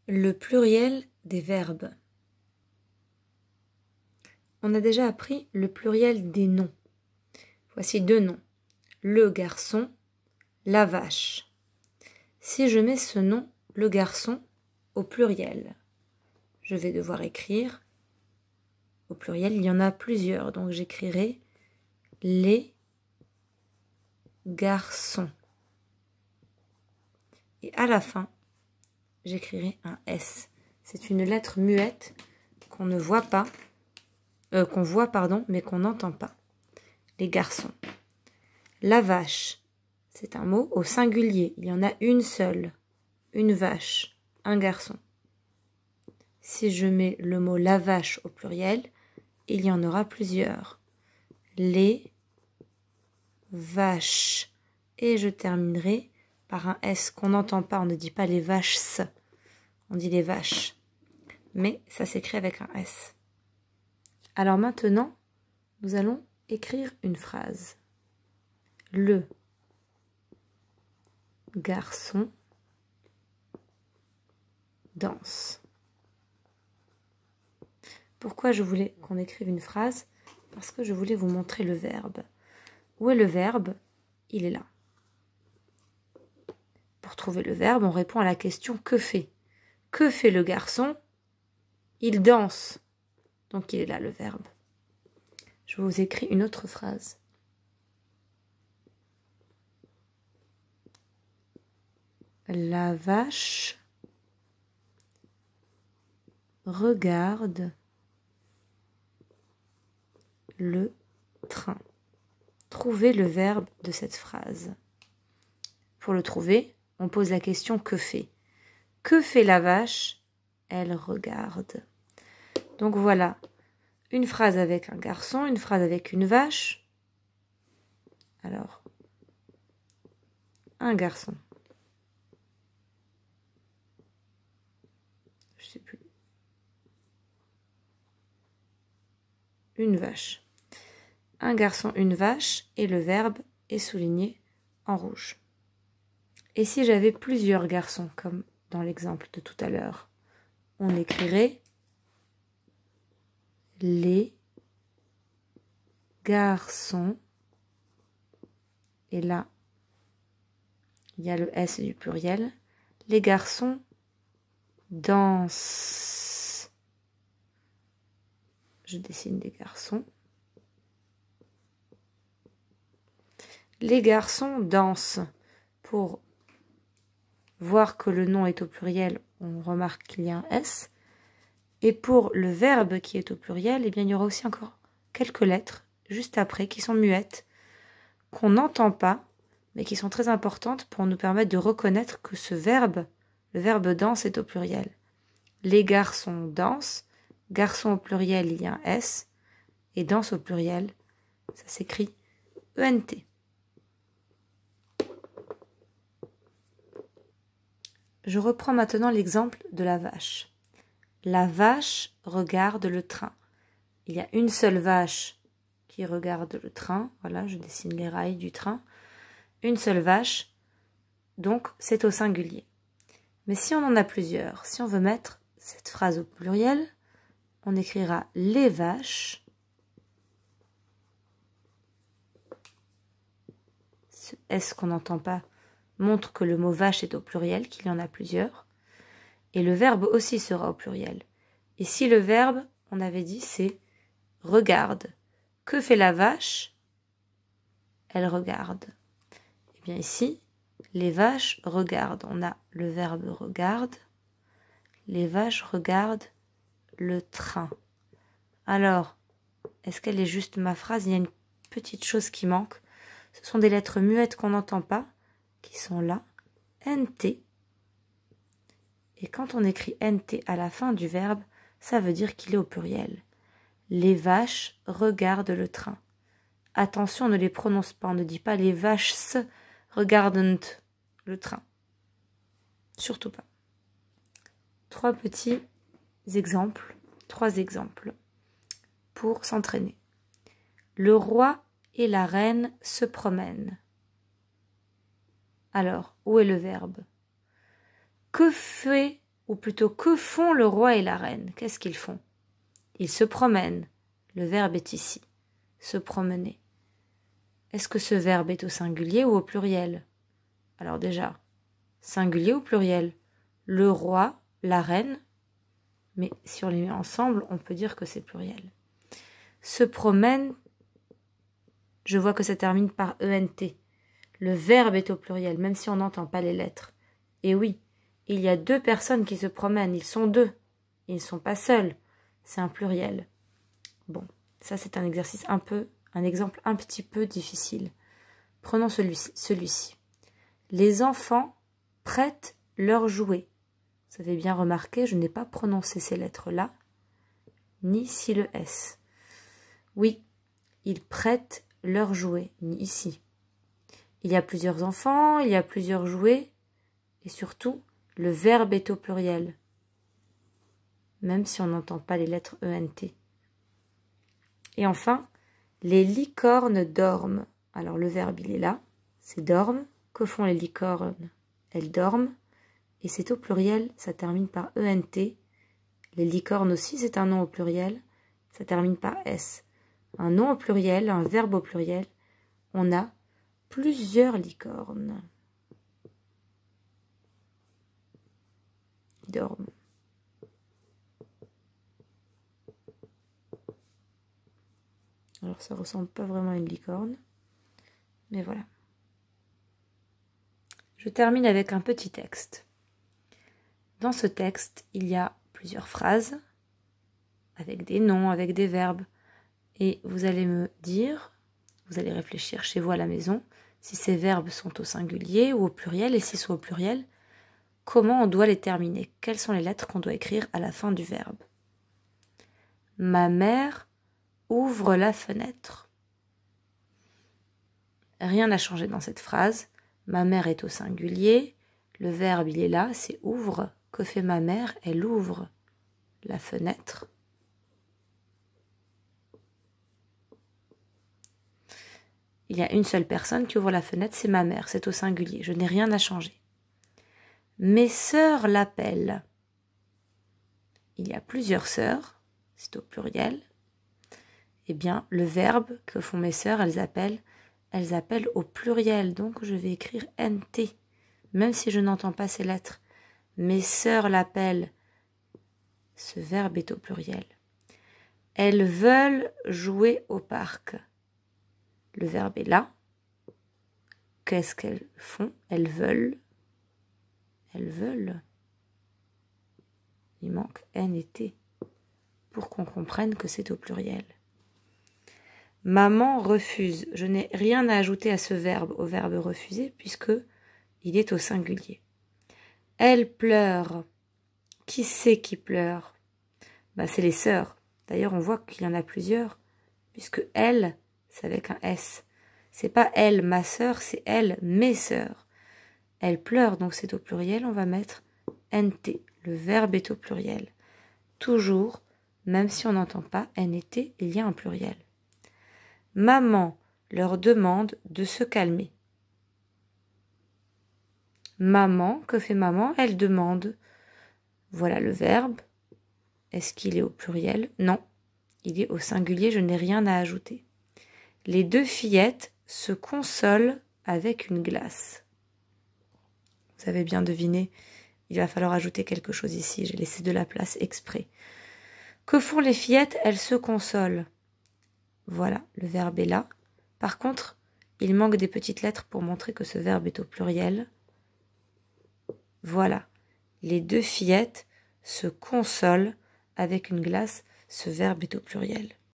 Le pluriel des verbes. On a déjà appris le pluriel des noms. Voici 2 noms. Le garçon, la vache. Si je mets ce nom, le garçon, au pluriel, je vais devoir écrire, au pluriel, il y en a plusieurs, donc j'écrirai les garçons. Et à la fin, j'écrirai un S. C'est une lettre muette qu'on ne voit pas, qu'on voit, mais qu'on n'entend pas. Les garçons. La vache, c'est un mot au singulier. Il y en a une seule. Une vache, un garçon. Si je mets le mot la vache au pluriel, il y en aura plusieurs. Les vaches. Et je terminerai par un S qu'on n'entend pas. On ne dit pas les vaches, on dit les vaches. Mais ça s'écrit avec un S. Alors maintenant, nous allons écrire une phrase. Le garçon danse. Pourquoi je voulais qu'on écrive une phrase? Parce que je voulais vous montrer le verbe. Où est le verbe? Il est là. Pour trouver le verbe, on répond à la question que fait? Que fait le garçon? Il danse. Donc il est là le verbe. Je vous écris une autre phrase. La vache regarde le train. Trouvez le verbe de cette phrase. Pour le trouver, on pose la question que fait? Que fait la vache? Elle regarde. Donc voilà, une phrase avec un garçon, une phrase avec une vache. Alors, un garçon. Je sais plus. Une vache. Un garçon, une vache, et le verbe est souligné en rouge. Et si j'avais plusieurs garçons, comme dans l'exemple de tout à l'heure, on écrirait les garçons, et là, il y a le S du pluriel, les garçons dansent. Je dessine des garçons. Les garçons dansent. Pour voir que le nom est au pluriel, on remarque qu'il y a un S. Et pour le verbe qui est au pluriel, eh bien, il y aura aussi encore quelques lettres juste après qui sont muettes, qu'on n'entend pas, mais qui sont très importantes pour nous permettre de reconnaître que ce verbe, le verbe danse, est au pluriel. Les garçons dansent, garçon au pluriel, il y a un S, et danse au pluriel, ça s'écrit ENT. Je reprends maintenant l'exemple de la vache. La vache regarde le train. Il y a une seule vache qui regarde le train. Voilà, je dessine les rails du train. Une seule vache, donc c'est au singulier. Mais si on en a plusieurs, si on veut mettre cette phrase au pluriel, on écrira les vaches. Ce S qu'on n'entend pas montre que le mot vache est au pluriel, qu'il y en a plusieurs. Et le verbe aussi sera au pluriel. Et si le verbe, on avait dit, c'est regarde. Que fait la vache? Elle regarde. Et bien ici, les vaches regardent. On a le verbe regarde. Les vaches regardent le train. Alors, est-ce qu'elle est juste ma phrase? Il y a une petite chose qui manque. Ce sont des lettres muettes qu'on n'entend pas, qui sont là. NT. Et quand on écrit NT à la fin du verbe, ça veut dire qu'il est au pluriel. Les vaches regardent le train. Attention, on ne les prononce pas. On ne dit pas les vaches regardent le train. Surtout pas. 3 petits exemples, 3 exemples pour s'entraîner. Le roi et la reine se promènent. Alors, où est le verbe? Que fait Ou plutôt, que font le roi et la reine? Qu'est-ce qu'ils font? Ils se promènent. Le verbe est ici. Se promener. Est-ce que ce verbe est au singulier ou au pluriel? Alors déjà, singulier ou pluriel? Le roi, la reine, mais si on les met ensemble, on peut dire que c'est pluriel. Se promène, je vois que ça termine par ENT. Le verbe est au pluriel, même si on n'entend pas les lettres. Et oui, il y a deux personnes qui se promènent, ils sont deux. Ils ne sont pas seuls, c'est un pluriel. Bon, ça c'est un exercice un exemple un petit peu difficile. Prenons celui-ci. Les enfants prêtent leurs jouets. Vous avez bien remarqué, je n'ai pas prononcé ces lettres-là, ni ici le S. Oui, ils prêtent leurs jouets, ni ici. Il y a plusieurs enfants, il y a plusieurs jouets, et surtout, le verbe est au pluriel, même si on n'entend pas les lettres ENT. Et enfin, les licornes dorment. Alors le verbe, il est là, c'est dorment. Que font les licornes? Elles dorment. Et c'est au pluriel, ça termine par ENT. Les licornes aussi, c'est un nom au pluriel, ça termine par S. Un nom au pluriel, un verbe au pluriel, on a plusieurs licornes. Ils dorment. Alors ça ressemble pas vraiment à une licorne, mais voilà. Je termine avec un petit texte. Dans ce texte, il y a plusieurs phrases, avec des noms, avec des verbes, et vous allez me dire, vous allez réfléchir chez vous à la maison, si ces verbes sont au singulier ou au pluriel, et s'ils sont au pluriel, comment on doit les terminer? Quelles sont les lettres qu'on doit écrire à la fin du verbe? Ma mère ouvre la fenêtre. Rien n'a changé dans cette phrase. Ma mère est au singulier. Le verbe, il est là, c'est ouvre. Que fait ma mère? Elle ouvre la fenêtre. Il y a une seule personne qui ouvre la fenêtre, c'est ma mère. C'est au singulier. Je n'ai rien à changer. Mes sœurs l'appellent. Il y a plusieurs sœurs. C'est au pluriel. Eh bien, le verbe que font mes sœurs, elles appellent au pluriel. Donc, je vais écrire NT, même si je n'entends pas ces lettres. Mes sœurs l'appellent. Ce verbe est au pluriel. Elles veulent jouer au parc. Le verbe est là. Qu'est-ce qu'elles font? Elles veulent. Elles veulent. Il manque N et T pour qu'on comprenne que c'est au pluriel. Maman refuse. Je n'ai rien à ajouter à ce verbe, au verbe refuser, puisque il est au singulier. Elle pleure. Qui c'est qui pleure? C'est les sœurs. D'ailleurs, on voit qu'il y en a plusieurs, puisque elle, c'est avec un S. C'est pas elle, ma sœur, c'est elle, mes sœurs. Elle pleure, donc c'est au pluriel, on va mettre NT. Le verbe est au pluriel. Toujours, même si on n'entend pas N et T, il y a un pluriel. Maman leur demande de se calmer. Maman, que fait maman? Elle demande. Voilà le verbe. Est-ce qu'il est au pluriel? Non, il est au singulier, je n'ai rien à ajouter. Les deux fillettes se consolent avec une glace. Vous avez bien deviné, il va falloir ajouter quelque chose ici, j'ai laissé de la place exprès. Que font les fillettes? Elles se consolent. Voilà, le verbe est là. Par contre, il manque des petites lettres pour montrer que ce verbe est au pluriel. Voilà, les deux fillettes se consolent avec une glace. Ce verbe est au pluriel.